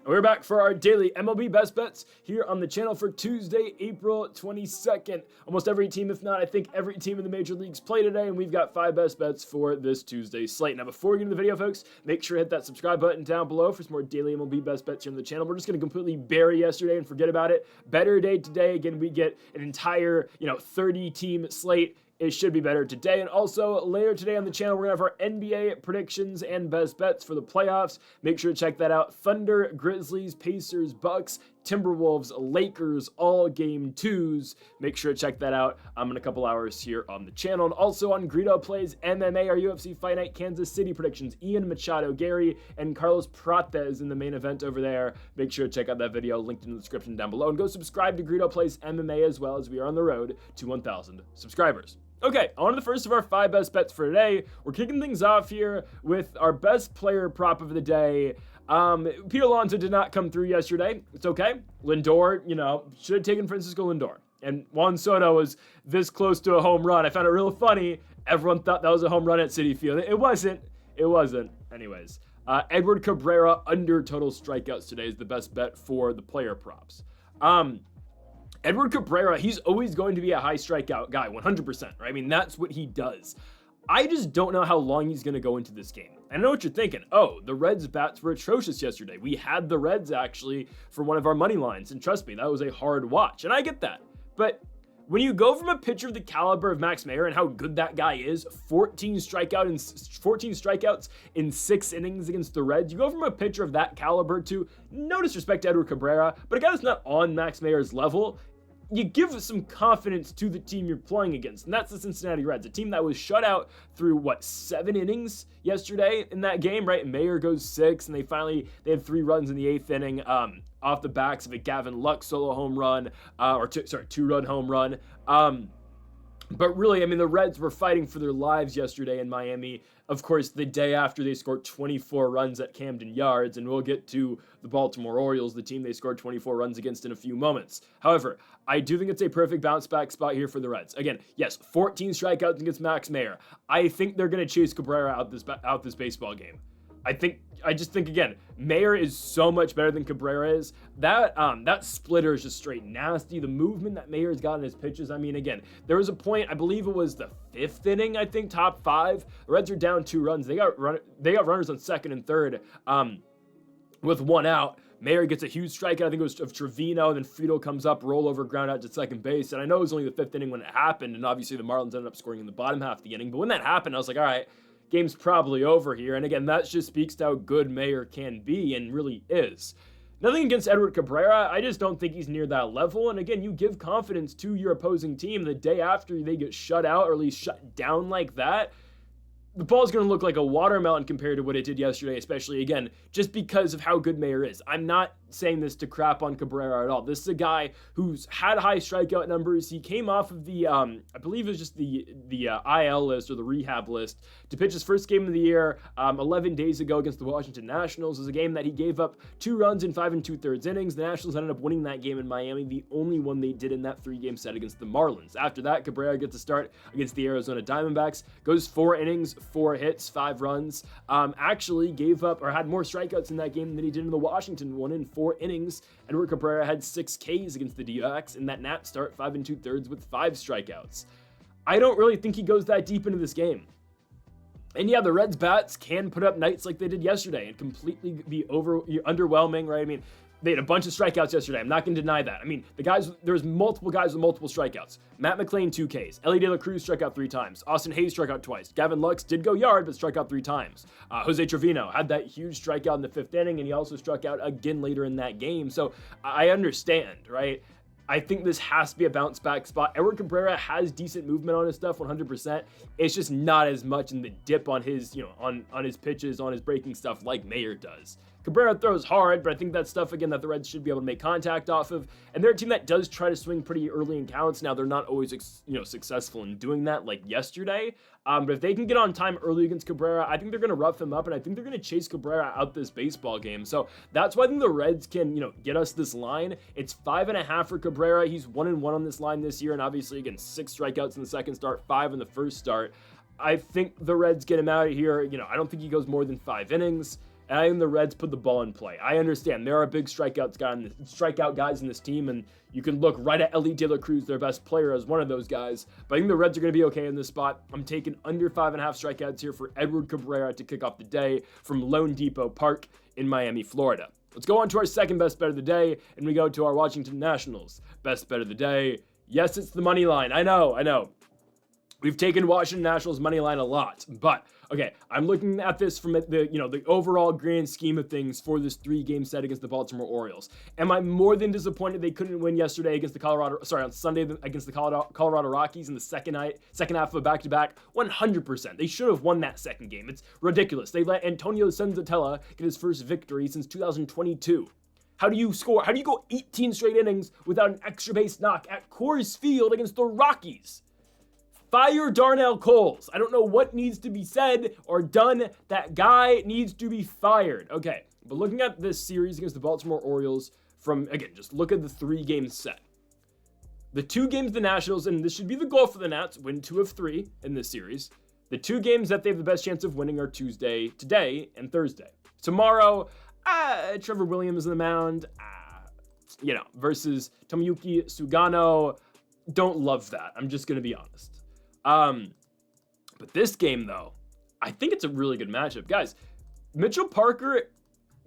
We're back for our daily MLB Best Bets here on the channel for Tuesday, April 22nd. Almost every team, if not, I think every team in the major leagues play today, and we've got 5 best bets for this Tuesday slate. Now, before we get into the video, folks, make sure to hit that subscribe button down below for some more daily MLB Best Bets here on the channel. We're just going to completely bury yesterday and forget about it. Better day today. Again, we get an entire, 30-team slate. It should be better today. And also later today on the channel, we're going to have our NBA predictions and best bets for the playoffs. Make sure to check that out. Thunder, Grizzlies, Pacers, Bucks, Timberwolves, Lakers, all game 2s. Make sure to check that out in a couple hours here on the channel. And also on Greedo Plays MMA, our UFC Fight Night Kansas City predictions. Ian Machado, Gary, and Carlos Prates in the main event over there. Make sure to check out that video linked in the description down below. And go subscribe to Greedo Plays MMA as well, as we are on the road to 1,000 subscribers. Okay, on to the first of our 5 best bets for today. We're kicking things off here with our best player prop of the day. Pete Alonso did not come through yesterday. It's okay. Lindor, should have taken Francisco Lindor. And Juan Soto was this close to a home run. I found it real funny. Everyone thought that was a home run at Citi Field. It wasn't. It wasn't. Anyways, Edward Cabrera under total strikeouts today is the best bet for the player props. Edward Cabrera, he's always going to be a high strikeout guy, 100%, right? I mean, that's what he does. I just don't know how long he's going to go into this game. I know what you're thinking. Oh, the Reds' bats were atrocious yesterday. We had the Reds, actually, for one of our money lines, and trust me, that was a hard watch, and I get that. But when you go from a pitcher of the caliber of Max Meyer and how good that guy is, 14 strikeouts in 6 innings against the Reds, you go from a pitcher of that caliber to, no disrespect to Edward Cabrera, but a guy that's not on Max Meyer's level. You give some confidence to the team you're playing against, and that's the Cincinnati Reds, a team that was shut out through, 7 innings yesterday in that game, right? Mayer goes 6, and they had 3 runs in the 8th inning off the backs of a Gavin Lux solo home run, 2-run home run. But really, I mean, the Reds were fighting for their lives yesterday in Miami. Of course, the day after they scored 24 runs at Camden Yards, and we'll get to the Baltimore Orioles, the team they scored 24 runs against in a few moments. However, I do think it's a perfect bounce back spot here for the Reds. Again, yes, 14 strikeouts against Max Meyer. I think they're going to chase Cabrera out this baseball game. I just think again, Mayer is so much better than Cabrera is. That splitter is just straight nasty. The movement that Mayer's got in his pitches. I mean, again, there was a point, I believe it was the 5th inning, I think, top 5. The Reds are down 2 runs. They got runners on 2nd and 3rd with 1 out. Mayer gets a huge strikeout, I think it was of Trevino, and then Friedel comes up, rollover, ground out to second base. And I know it was only the 5th inning when it happened, and obviously the Marlins ended up scoring in the bottom half of the inning. But when that happened, I was like, all right, game's probably over here. And again, that just speaks to how good Mayer can be and really is. Nothing against Edward Cabrera. I just don't think he's near that level. And again, you give confidence to your opposing team the day after they get shut out or at least shut down like that. The ball's going to look like a watermelon compared to what it did yesterday, especially, again, just because of how good Mayer is. I'm not saying this to crap on Cabrera at all. This is a guy who's had high strikeout numbers. He came off of the, I believe it was just the IL list or the rehab list to pitch his first game of the year 11 days ago against the Washington Nationals. It was a game that he gave up 2 runs in 5 2/3 innings. The Nationals ended up winning that game in Miami, the only one they did in that 3-game set against the Marlins. After that, Cabrera gets a start against the Arizona Diamondbacks, goes 4 innings, 4 hits, 5 runs, actually gave up or had more strikeouts in that game than he did in the Washington one in 4 innings. Edward Cabrera had 6 Ks against the D-backs in that Nat start, 5 2/3 with 5 strikeouts. I don't really think he goes that deep into this game. And yeah, the Reds bats can put up nights like they did yesterday and completely be underwhelming, right? I mean, they had a bunch of strikeouts yesterday. I'm not going to deny that. I mean, there's multiple guys with multiple strikeouts. Matt McClain, 2 Ks. Ellie De La Cruz struck out 3 times. Austin Hayes struck out twice. Gavin Lux did go yard, but struck out 3 times. Jose Trevino had that huge strikeout in the 5th inning, and he also struck out again later in that game. So I understand, right? I think this has to be a bounce back spot. Edward Cabrera has decent movement on his stuff, 100%. It's just not as much in the dip on his, on his pitches, on his breaking stuff like Mayer does. Cabrera throws hard, but I think that's stuff, again, that the Reds should be able to make contact off of. And they're a team that does try to swing pretty early in counts. Now, they're not always, successful in doing that like yesterday. But if they can get on time early against Cabrera, I think they're going to rough him up, and I think they're going to chase Cabrera out this baseball game. So that's why I think the Reds can, get us this line. It's 5.5 for Cabrera. He's 1-1 on this line this year, and obviously, again, 6 strikeouts in the second start, 5 in the first start. I think the Reds get him out of here. I don't think he goes more than 5 innings. and I think the Reds put the ball in play. I understand there are big strikeout guys in this team, and you can look right at Ellie De La Cruz, their best player, as one of those guys. But I think the Reds are going to be okay in this spot. I'm taking under 5.5 strikeouts here for Edward Cabrera to kick off the day from Lone Depot Park in Miami, Florida. Let's go on to our second best bet of the day, and we go to our Washington Nationals best bet of the day. Yes, it's the money line. I know. We've taken Washington Nationals money line a lot, but okay, I'm looking at this from the overall grand scheme of things for this 3-game set against the Baltimore Orioles. Am I more than disappointed they couldn't win yesterday against on Sunday against the Colorado Rockies in the second half of a back-to-back? 100%. They should have won that second game. It's ridiculous. They let Antonio Senzatella get his first victory since 2022. How do you go 18 straight innings without an extra base knock at Coors Field against the Rockies? Fire Darnell Coles. I don't know what needs to be said or done. That guy needs to be fired. Okay, but looking at this series against the Baltimore Orioles just look at the 3-game set. The 2 games the Nationals, and this should be the goal for the Nats, win 2 of 3 in this series. The 2 games that they have the best chance of winning are today, and Thursday. Tomorrow, Trevor Williams on the mound, versus Tomoyuki Sugano. Don't love that. I'm just going to be honest. But this game, though, I think it's a really good matchup. Guys, Mitchell Parker,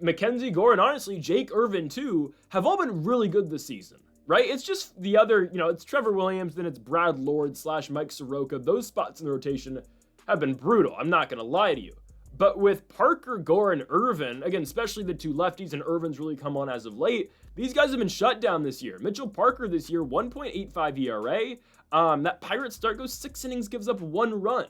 Mackenzie Gore, and honestly, Jake Irvin, too, have all been really good this season, right? It's just the other, it's Trevor Williams, then it's Brad Lord / Mike Soroka. Those spots in the rotation have been brutal. I'm not going to lie to you. But with Parker, Gore, and Irvin, again, especially the 2 lefties, and Irvin's really come on as of late, these guys have been shut down this year. Mitchell Parker this year, 1.85 ERA. That Pirates start goes 6 innings, gives up 1 run.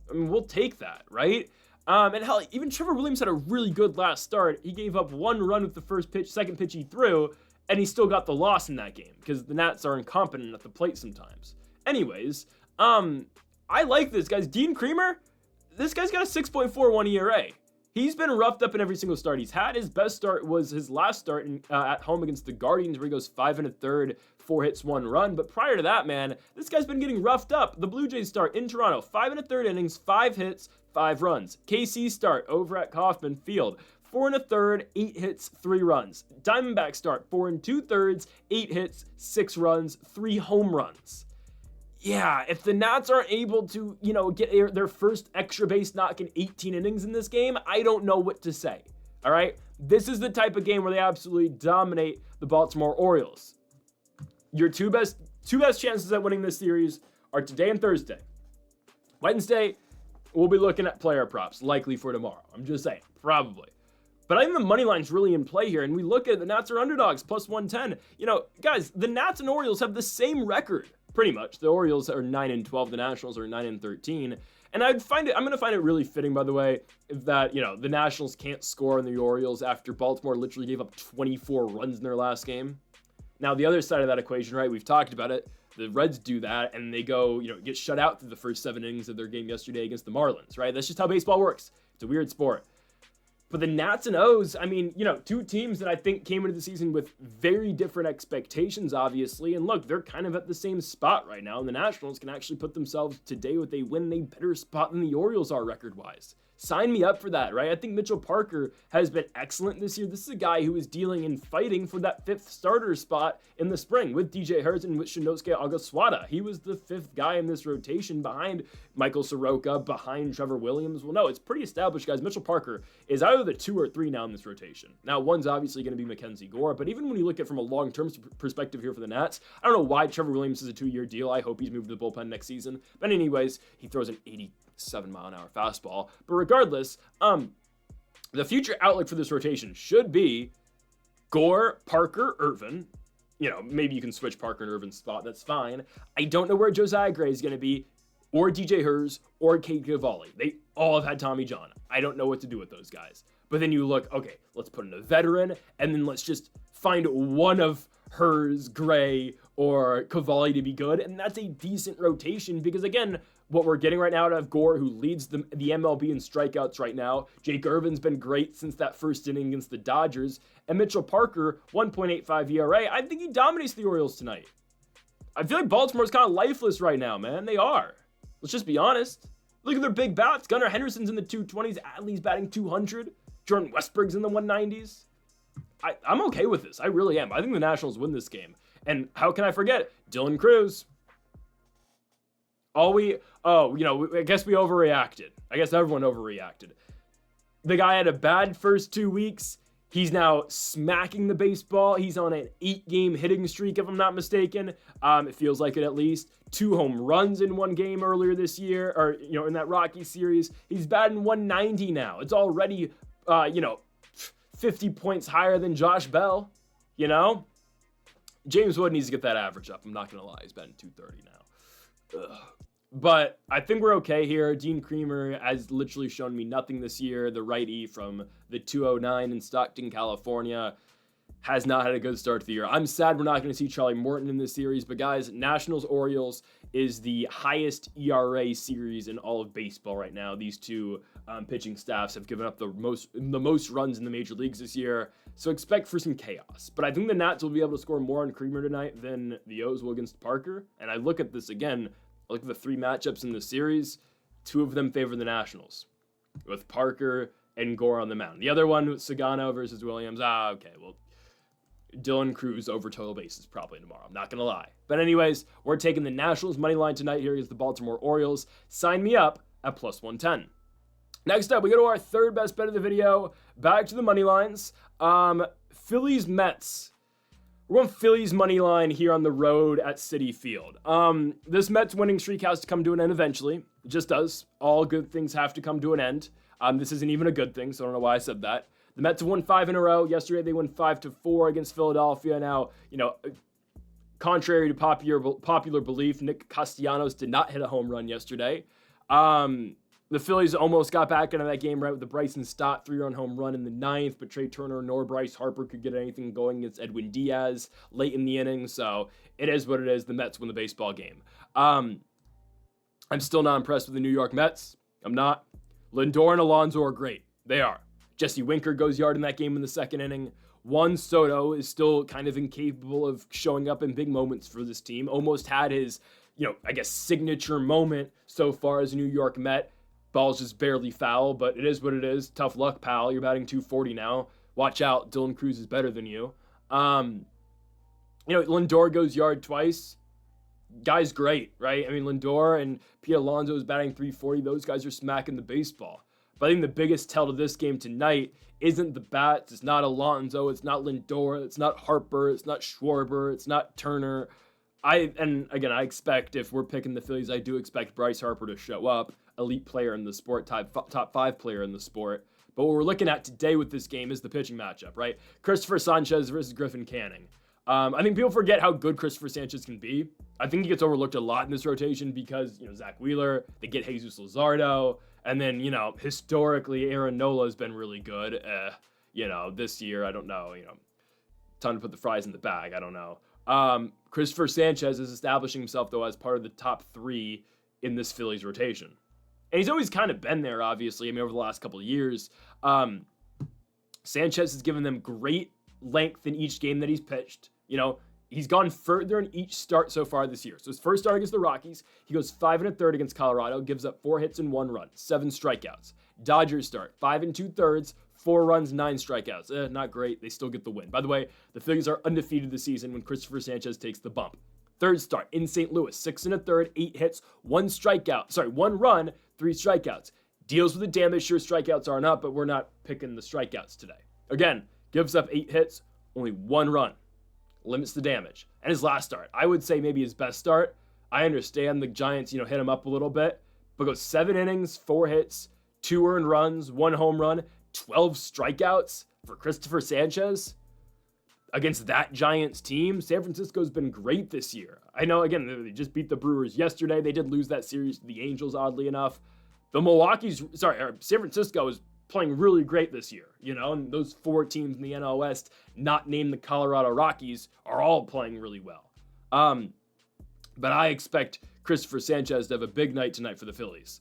I mean, we'll take that, right? And hell, even Trevor Williams had a really good last start. He gave up 1 run with the second pitch he threw, and he still got the loss in that game because the Nats are incompetent at the plate sometimes. Anyways, I like this, guys. Dean Creamer, this guy's got a 6.41 ERA. He's been roughed up in every single start he's had. His best start was his last start at home against the Guardians, where he goes 5 1/3, 4 hits, 1 run. But prior to that, man, this guy's been getting roughed up. The Blue Jays start in Toronto, 5 1/3 innings, 5 hits, 5 runs. KC start over at Kauffman Field, 4 1/3, 8 hits, 3 runs. Diamondback start, 4 2/3, 8 hits, 6 runs, 3 home runs. Yeah, if the Nats aren't able to, get their first extra base knock in 18 innings in this game, I don't know what to say. All right? This is the type of game where they absolutely dominate the Baltimore Orioles. Your two best chances at winning this series are today and Thursday. Wednesday, we'll be looking at player props, likely for tomorrow. I'm just saying, probably. But I think the money line's really in play here, and we look at the Nats are underdogs, plus 110. Guys, the Nats and Orioles have the same record, pretty much. The Orioles are 9-12, the Nationals are 9-13. And I'm going to find it really fitting, by the way, that, the Nationals can't score on the Orioles after Baltimore literally gave up 24 runs in their last game. Now, the other side of that equation, right, we've talked about it. The Reds do that, and they go, get shut out through the first 7 innings of their game yesterday against the Marlins, right? That's just how baseball works. It's a weird sport. But the Nats and O's, 2 teams that I think came into the season with very different expectations, obviously. And look, they're kind of at the same spot right now. And the Nationals can actually put themselves today with a win in a better spot than the Orioles are record-wise. Sign me up for that, right? I think Mitchell Parker has been excellent this year. This is a guy who is dealing and fighting for that 5th starter spot in the spring with DJ Herz and with Shinosuke Agaswada. He was the 5th guy in this rotation behind Michael Soroka, behind Trevor Williams. Well, no, it's pretty established, guys. Mitchell Parker is either the 2 or 3 now in this rotation. Now, one's obviously going to be Mackenzie Gore, but even when you look at it from a long-term perspective here for the Nats, I don't know why Trevor Williams is a 2-year deal. I hope he's moved to the bullpen next season. But anyways, he throws an 87-mile-an-hour fastball. But regardless, the future outlook for this rotation should be Gore, Parker, Irvin. Maybe you can switch Parker and Irvin's spot. That's fine. I don't know where Josiah Gray is going to be, or DJ Herz, or Cade Cavalli. They all have had Tommy John. I don't know what to do with those guys. But then you look, okay, let's put in a veteran, and then let's just find one of Herz, Gray, or Cavalli to be good, and that's a decent rotation because, again, what we're getting right now out of Gore, who leads the MLB in strikeouts right now. Jake Irvin's been great since that first inning against the Dodgers. And Mitchell Parker, 1.85 ERA. I think he dominates the Orioles tonight. I feel like Baltimore's kind of lifeless right now, man. They are. Let's just be honest. Look at their big bats. Gunnar Henderson's in the 220s. Adley's batting 200. Jordan Westburg's in the 190s. I'm okay with this. I really am. I think the Nationals win this game. And how can I forget? Dylan Cruz. I guess we overreacted. I guess everyone overreacted. The guy had a bad first 2 weeks. He's now smacking the baseball. He's on an 8-game hitting streak, if I'm not mistaken. It feels like it at least. 2 home runs in 1 game earlier this year, or, in that Rocky series. He's batting 190 now. It's already, 50 points higher than Josh Bell, James Wood needs to get that average up. I'm not going to lie. He's batting 230 now. Ugh. But I think we're okay here. Dean Creamer has literally shown me nothing this year. The righty from the 209 in Stockton, California, has not had a good start to the year. I'm sad we're not going to see Charlie Morton in this series. But guys, Nationals-Orioles is the highest ERA series in all of baseball right now. These two pitching staffs have given up the most runs in the major leagues this year. So expect for some chaos. But I think the Nats will be able to score more on Creamer tonight than the O's will against Parker. And I look at this again. Look at the 3 matchups in the series. 2 of them favor the Nationals, with Parker and Gore on the mound. The other one, Sagano versus Williams. Okay, well, Dylan Cruz over total bases probably tomorrow. I'm not going to lie. But anyways, we're taking the Nationals money line tonight here against the Baltimore Orioles. Sign me up at plus 110. Next up, we go to our third best bet of the video. Back to the money lines. Phillies Mets. We're going Phillies money line here on the road at Citi Field. This Mets winning streak has to come to an end eventually. It just does. All good things have to come to an end. This isn't even a good thing, so I don't know why I said that. The Mets have won 5 in a row. Yesterday they won 5-4 against Philadelphia. Now, contrary to popular belief, Nick Castellanos did not hit a home run yesterday. The Phillies almost got back into that game right with the Bryson Stott 3-run home run in the 9th, but Trey Turner nor Bryce Harper could get anything going against Edwin Diaz late in the inning, so it is what it is. The Mets win the baseball game. I'm still not impressed with the New York Mets. I'm not. Lindor and Alonso are great. They are. Jesse Winker goes yard in that game in the 2nd inning. Juan Soto is still kind of incapable of showing up in big moments for this team. Almost had his, signature moment so far as a New York Met. Ball's just barely foul, but it is what it is. Tough luck, pal. You're batting 240 now. Watch out. Dylan Cruz is better than you. Lindor goes yard twice. Guy's great, right? I mean, Lindor and Pete Alonso is batting 340. Those guys are smacking the baseball. But I think the biggest tell to this game tonight isn't the bats. It's not Alonso. It's not Lindor. It's not Harper. It's not Schwarber. It's not Turner. I expect if we're picking the Phillies, I do expect Bryce Harper to show up. Elite player in the sport, top 5 player in the sport. But what we're looking at today with this game is the pitching matchup, right? Christopher Sanchez versus Griffin Canning. I think people forget how good Christopher Sanchez can be. I think he gets overlooked a lot in this rotation because, Zach Wheeler, they get Jesus Luzardo, and then, historically, Aaron Nola has been really good. This year, I don't know, time to put the fries in the bag, I don't know. Christopher Sanchez is establishing himself, though, as part of the top 3 in this Phillies rotation. And he's always kind of been there, obviously. Over the last couple of years. Sanchez has given them great length in each game that he's pitched. He's gone further in each start so far this year. So his first start against the Rockies, he goes 5 1/3 against Colorado, gives up 4 hits and 1 run, 7 strikeouts. Dodgers start, 5 2/3, 4 runs, 9 strikeouts. Not great. They still get the win. By the way, the Phillies are undefeated this season when Christopher Sanchez takes the bump. Third start in St. Louis, 6 1/3, 8 hits, 1 run, 3 strikeouts. Deals with the damage, sure strikeouts aren't up, but we're not picking the strikeouts today. Again, gives up 8 hits, only 1 run. Limits the damage. And his last start, I would say maybe his best start. I understand the Giants, hit him up a little bit, but goes 7 innings, 4 hits, 2 earned runs, 1 home run, 12 strikeouts for Christopher Sanchez. Against that Giants team, San Francisco's been great this year. I know, again, they just beat the Brewers yesterday. They did lose that series to the Angels, oddly enough. San Francisco is playing really great this year, and those 4 teams in the NL West, not named the Colorado Rockies, are all playing really well. But I expect Christopher Sanchez to have a big night tonight for the Phillies.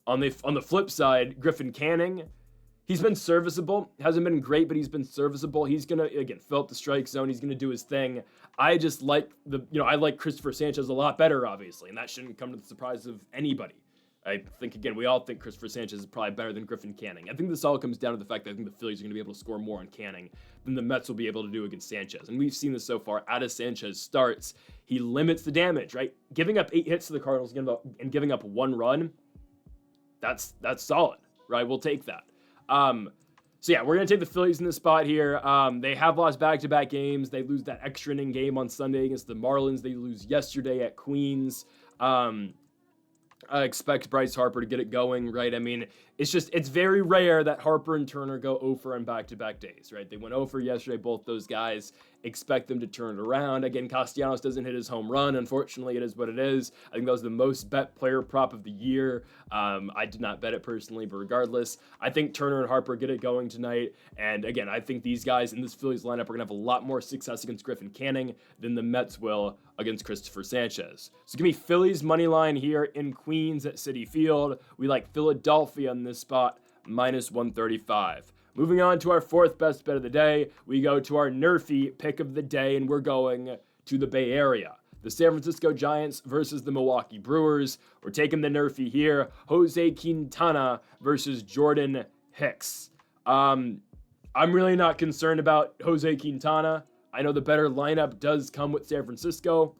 On the flip side, Griffin Canning, he's been serviceable. Hasn't been great, but he's been serviceable. He's going to, again, fill up the strike zone. He's going to do his thing. I just like I like Christopher Sanchez a lot better, obviously, and that shouldn't come to the surprise of anybody. I think, again, we all think Christopher Sanchez is probably better than Griffin Canning. I think this all comes down to the fact that I think the Phillies are going to be able to score more on Canning than the Mets will be able to do against Sanchez. And we've seen this so far. As Sanchez starts, he limits the damage, right? Giving up 8 hits to the Cardinals and giving up 1 run, that's solid, right? We'll take that. So yeah, we're going to take the Phillies in this spot here. They have lost back-to-back games. They lose that extra inning game on Sunday against the Marlins. They lose yesterday at Queens. I expect Bryce Harper to get it going, right? I mean, it's very rare that Harper and Turner go 0-for on back-to-back days, right? They went 0-for yesterday, both those guys. Expect them to turn it around. Again, Castellanos doesn't hit his home run. Unfortunately, it is what it is. I think that was the most bet player prop of the year. I did not bet it personally, but regardless, I think Turner and Harper get it going tonight. And again, I think these guys in this Phillies lineup are going to have a lot more success against Griffin Canning than the Mets will against Christopher Sanchez. So give me Phillies money line here in Queens at Citi Field. We like Philadelphia in this spot, -135. Moving on to our 4th best bet of the day, we go to our NRFI pick of the day, and we're going to the Bay Area. The San Francisco Giants versus the Milwaukee Brewers. We're taking the NRFI here. Jose Quintana versus Jordan Hicks. I'm really not concerned about Jose Quintana. I know the better lineup does come with San Francisco,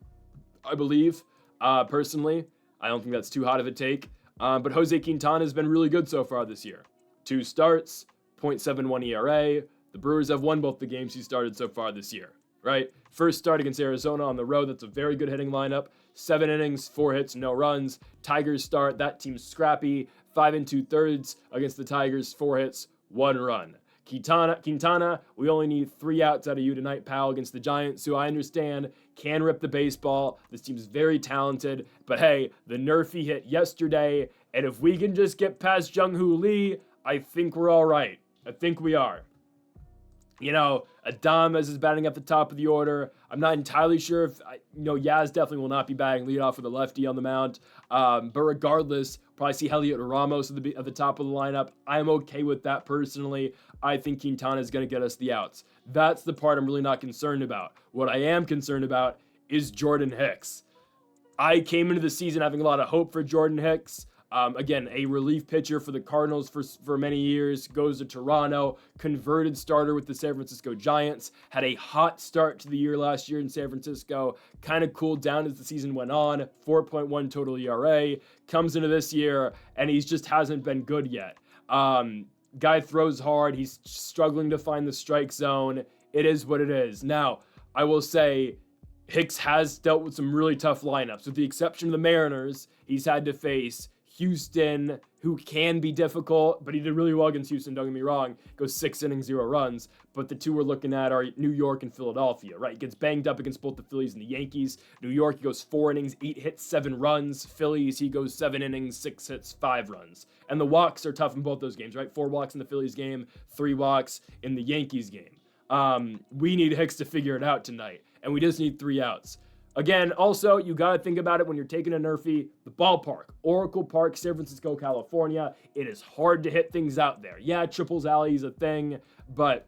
I believe. Personally, I don't think that's too hot of a take. But Jose Quintana has been really good so far this year. 2 starts, .71 ERA. The Brewers have won both the games he started so far this year, right? First start against Arizona on the road. That's a very good hitting lineup. 7 innings, 4 hits, no runs. Tigers start. That team's scrappy. 5 2/3 against the Tigers. 4 hits, 1 run. Quintana, we only need 3 outs out of you tonight, pal, against the Giants, who I understand can rip the baseball. This team's very talented. But hey, the NRFI hit yesterday, and if we can just get past Jung-Hoo Lee, I think we're all right. I think we are. You know, Adames is batting at the top of the order. I'm not entirely sure if, Yaz definitely will not be batting leadoff with a lefty on the mound. But regardless, probably see Heliot Ramos at the top of the lineup. I'm okay with that personally. I think Quintana is going to get us the outs. That's the part I'm really not concerned about. What I am concerned about is Jordan Hicks. I came into the season having a lot of hope for Jordan Hicks. Again, a relief pitcher for the Cardinals for many years, goes to Toronto, converted starter with the San Francisco Giants, had a hot start to the year last year in San Francisco, kind of cooled down as the season went on, 4.1 total ERA, comes into this year, and he just hasn't been good yet. Guy throws hard, he's struggling to find the strike zone. It is what it is. Now, I will say, Hicks has dealt with some really tough lineups. With the exception of the Mariners, he's had to face Houston, who can be difficult, but he did really well against Houston, don't get me wrong. Goes 6 innings, 0 runs. But the two we're looking at are New York and Philadelphia, right? He gets banged up against both the Phillies and the Yankees. New York, he goes 4 innings, 8 hits, 7 runs. Phillies, he goes 7 innings, 6 hits, 5 runs. And the walks are tough in both those games, right? 4 walks in the Phillies game, 3 walks in the Yankees game. We need Hicks to figure it out tonight, and we just need 3 outs. Again, also, you got to think about it when you're taking a NRFI, the ballpark, Oracle Park, San Francisco, California. It is hard to hit things out there. Yeah, triples alley is a thing, but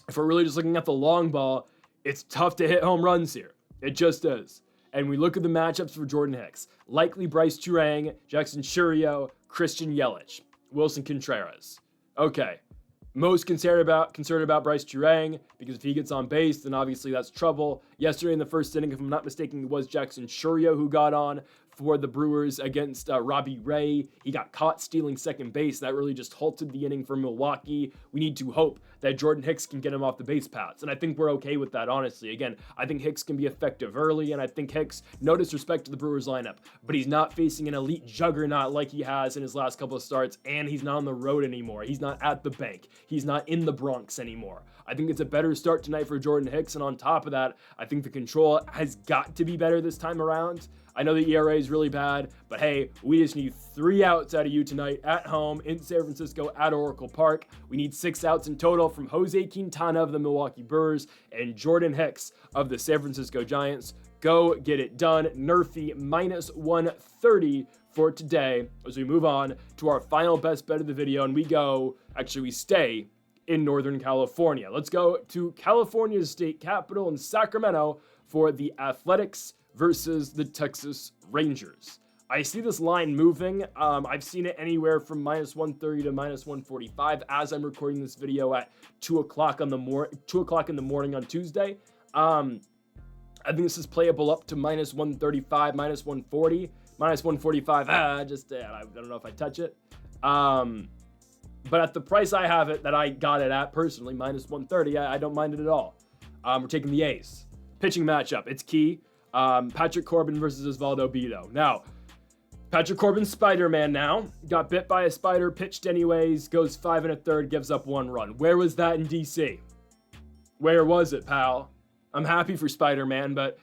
if we're really just looking at the long ball, it's tough to hit home runs here. It just is. And we look at the matchups for Jordan Hicks. Likely Bryce Turang, Jackson Chourio, Christian Yelich, Wilson Contreras. Okay. Most concerned about Bryce Turang, because if he gets on base, then obviously that's trouble. Yesterday in the first inning, if I'm not mistaken, it was Jackson Chourio who got on for the Brewers against Robbie Ray. He got caught stealing second base. That really just halted the inning for Milwaukee. We need to hope that Jordan Hicks can get him off the base paths, and I think we're okay with that, honestly. Again, I think Hicks can be effective early, and I think Hicks, no disrespect to the Brewers lineup, but he's not facing an elite juggernaut like he has in his last couple of starts, and he's not on the road anymore. He's not at the bank. He's not in the Bronx anymore. I think it's a better start tonight for Jordan Hicks, and on top of that, I think the control has got to be better this time around. I know the ERA is really bad, but hey, we just need 3 outs out of you tonight at home in San Francisco at Oracle Park. We need 6 outs in total from Jose Quintana of the Milwaukee Brewers and Jordan Hicks of the San Francisco Giants. Go get it done. NRFI -130 for today as we move on to our final best bet of the video, and we stay in Northern California. Let's go to California's state capital in Sacramento for the Athletics versus the Texas Rangers. I see this line moving. I've seen it anywhere from -130 to -145 as I'm recording this video at 2 o'clock in the morning on Tuesday. I think this is playable up to -135, -140, -145. I don't know if I touch it. But at the price I have it, that I got it at personally, -130, I don't mind it at all. We're taking the A's. Pitching matchup, it's key. Patrick Corbin versus Osvaldo Bido. Now, Patrick Corbin's Spider-Man now. Got bit by a spider, pitched anyways, goes 5 1/3, gives up 1 run. Where was that in DC? Where was it, pal? I'm happy for Spider-Man, but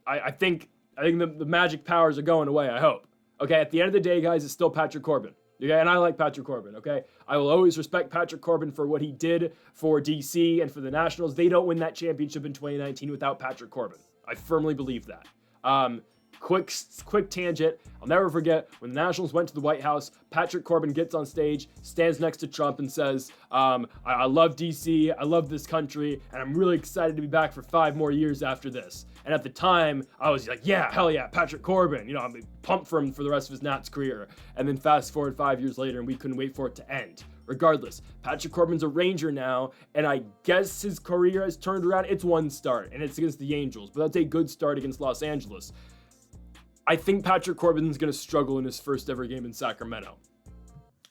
I think the magic powers are going away, I hope. Okay, at the end of the day, guys, it's still Patrick Corbin. Okay, and I like Patrick Corbin, okay? I will always respect Patrick Corbin for what he did for DC and for the Nationals. They don't win that championship in 2019 without Patrick Corbin. I firmly believe that. Quick tangent. I'll never forget when the Nationals went to the White House, Patrick Corbin gets on stage, stands next to Trump and says, I love DC, I love this country, and I'm really excited to be back for 5 more years after this. And at the time, I was like, yeah, hell yeah, Patrick Corbin. You know, I'm pumped for him for the rest of his Nats career. And then fast forward 5 years later, and we couldn't wait for it to end. Regardless, Patrick Corbin's a Ranger now, and I guess his career has turned around. It's 1 start, and it's against the Angels, but that's a good start against Los Angeles. I think Patrick Corbin's going to struggle in his first ever game in Sacramento.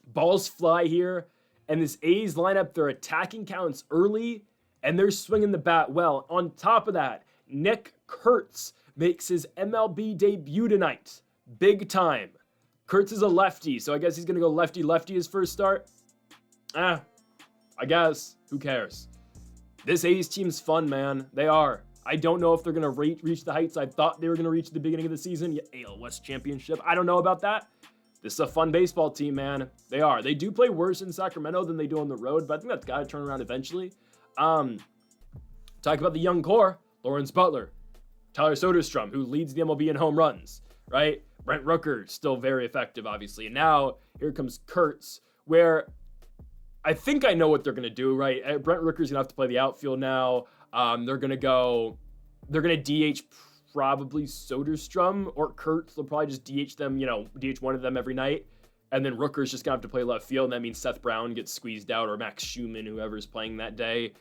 Balls fly here, and this A's lineup, they're attacking counts early, and they're swinging the bat well. On top of that, Nick Kurtz makes his MLB debut tonight. Big time. Kurtz is a lefty, so I guess he's going to go lefty-lefty his first start. I guess. Who cares? This A's team's fun, man. They are. I don't know if they're going to reach the heights I thought they were going to reach at the beginning of the season. AL West Championship. I don't know about that. This is a fun baseball team, man. They are. They do play worse in Sacramento than they do on the road, but I think that's got to turn around eventually. Talk about the young core. Lawrence Butler. Tyler Soderstrom, who leads the MLB in home runs, right? Brent Rooker, still very effective, obviously. And now, here comes Kurtz, where I think I know what they're going to do, right? Brent Rooker's going to have to play the outfield now. They're going to DH probably Soderstrom or Kurtz. They'll probably just DH them, DH one of them every night. And then Rooker's just going to have to play left field. And that means Seth Brown gets squeezed out, or Max Schumann, whoever's playing that day.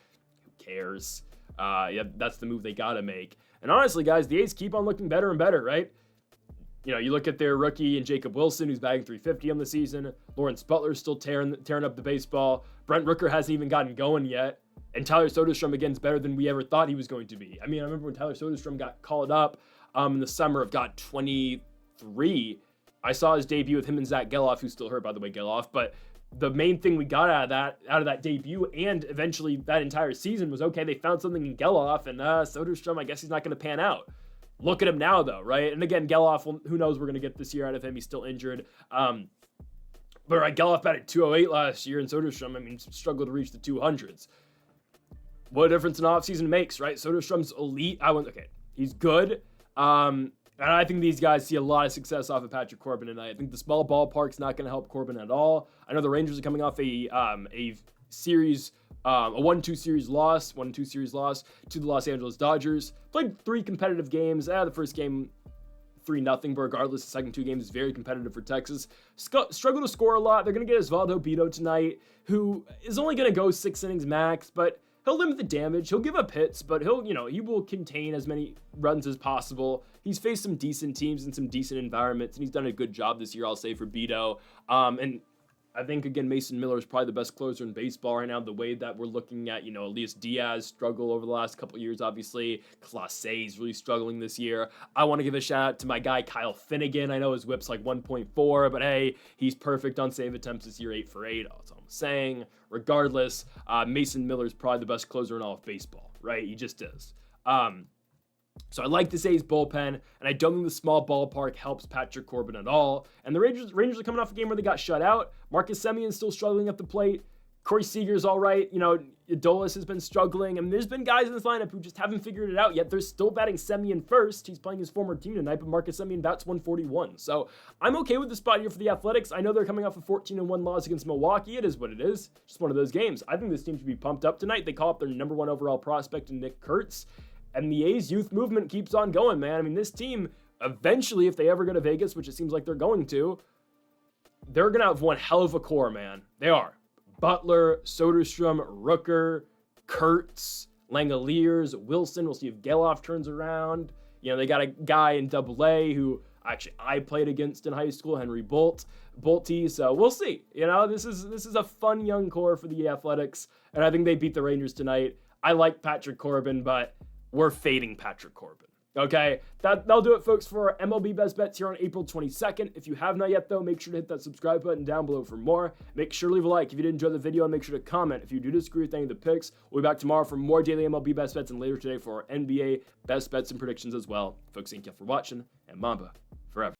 Who cares? That's the move they got to make. And honestly, guys, the A's keep on looking better and better, right? You look at their rookie and Jacob Wilson, who's batting .350 on the season. Lawrence Butler's still tearing up the baseball. Brent Rooker hasn't even gotten going yet. And Tyler Soderstrom, again, is better than we ever thought he was going to be. I mean, I remember when Tyler Soderstrom got called up in the summer of 23. I saw his debut with him and Zach Geloff, who's still hurt, by the way, Geloff. But the main thing we got out of that debut and eventually that entire season was, okay, they found something in Geloff, and Soderstrom, I guess he's not going to pan out. Look at him now, though, right? And again, Geloff, who knows we're going to get this year out of him. He's still injured. But right, Geloff batted .208 last year, and Soderstrom, struggled to reach the 200s. What a difference an offseason makes, right? Soderstrom's elite. He's good. And I think these guys see a lot of success off of Patrick Corbin tonight. I think the small ballpark's not going to help Corbin at all. I know the Rangers are coming off a 1-2 series loss to the Los Angeles Dodgers. Played 3 competitive games. The first game 3-0, but regardless, the second 2 games is very competitive for Texas. Struggle to score a lot. They're going to get Osvaldo Bido tonight, who is only going to go 6 innings max, but he'll limit the damage. He'll give up hits, but he will contain as many runs as possible. He's faced some decent teams and some decent environments, and he's done a good job this year, I'll say, for Bido. And I think, again, Mason Miller is probably the best closer in baseball right now. The way that we're looking at, Elias Diaz struggle over the last couple of years, obviously. Clase is really struggling this year. I want to give a shout out to my guy, Kyle Finnegan. I know his whip's like 1.4, but hey, he's perfect on save attempts this year, 8 for 8. That's all I'm saying. Regardless, Mason Miller is probably the best closer in all of baseball, right? He just is. So I like this A's bullpen, and I don't think the small ballpark helps Patrick Corbin at all. And the Rangers are coming off a game where they got shut out. Marcus Semion's still struggling at the plate. Corey Seager's all right. Adolis has been struggling. There's been guys in this lineup who just haven't figured it out yet. They're still batting Semien first. He's playing his former team tonight, but Marcus Semien bats 141. So I'm okay with the spot here for the Athletics. I know they're coming off a 14-1 loss against Milwaukee. It is what it is. Just one of those games. I think this team should be pumped up tonight. They call up their number 1 overall prospect in Nick Kurtz. And the A's youth movement keeps on going, man. This team, eventually, if they ever go to Vegas, which it seems like they're going to, they're going to have one hell of a core, man. They are. Butler, Soderstrom, Rooker, Kurtz, Langoliers, Wilson. We'll see if Geloff turns around. You know, they got a guy in AA who actually I played against in high school, Henry Bolte. So we'll see. You know, this is a fun young core for the Athletics, and I think they beat the Rangers tonight. I like Patrick Corbin, but we're fading Patrick Corbin. Okay, that'll do it, folks, for our MLB Best Bets here on April 22nd. If you have not yet, though, make sure to hit that subscribe button down below for more. Make sure to leave a like if you did enjoy the video, and make sure to comment if you do disagree with any of the picks. We'll be back tomorrow for more daily MLB Best Bets, and later today for our NBA Best Bets and predictions as well. Folks, thank you for watching, and Mamba forever.